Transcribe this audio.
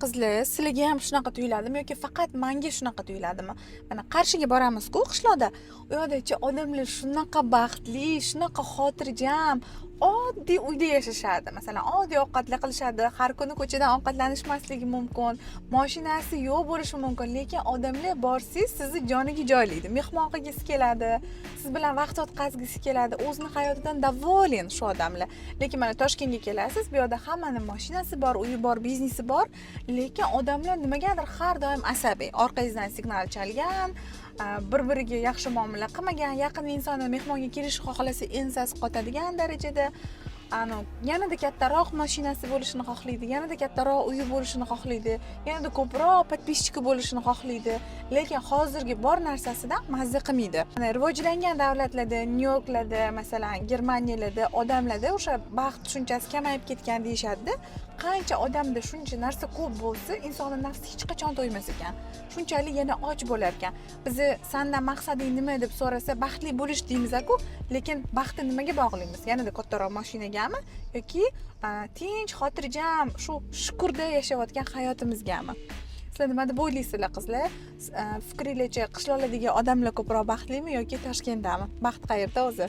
qizlar, sizlarga ham shunaqa tuyuladimi yoki faqat menga shunaqa tuyuladimi? Mana Qarshiga boramiz-ku qishloqda. U yoqda odamlar shunaqa baxtli, shunaqa xotirjam, oddiy uyda yashashadi. Masalan, oddiy ovqatlar qilishadi. Har kuni ko'chadan ovqatlanishmasligi mumkin. Mashinasi yo'q bo'lishi mumkin, lekin odamlar borsiz, sizni joniga joylaydi. Mehmon qilgisi keladi, siz bilan vaqt o'tkazgisi keladi. O'zini hayotidan davolen shu odamlar. Lekin mana Toshkentga kelasiz, bu yerda hammaning mashinasi bor, uyi bor, biznesi bor, lekin odamlar nimagadir har doim asabiy. Orqangizdan signal chalgan, bir-biriga yaxshi muomala qilmagan, yaqin insonni mehmonga kelishni xohlasa ensasi qotadigan darajada yanada kattaroq mashinasi bo'lishini xohlaydi, yanada kattaroq uyi bo'lishini xohlaydi, yanada ko'proq podpischika bo'lishini xohlaydi, lekin hozirgi bor narsasidan mazza qilmaydi. Mana rivojlangan davlatlarda, Nyu-Yorklarda, masalan, Germaniyalarda odamlarda o'sha baxt tushunchasi kamayib ketgan deyshadi. Qancha odamda shuncha narsa ko'p bo'lsa, insonning nafsi hech qachon to'ymas ekan. Shunchalik yana och bo'lar ekan. Bizni sendan maqsading nima deb so'rasa, baxtli bo'lish deymiz-ku, lekin baxtni nimaga bog'laymiz? Yanada kattaroq mashinagami yoki tinch, xotirjam, shu shukurda yashayotgan hayotimizgami? Sizlar nima deb o'ylaysizlar qizlar? Fikringizcha qishloqlardagi odamlar ko'proq baxtlimi yoki Toshkentdami? Baxt qayerda o'zi?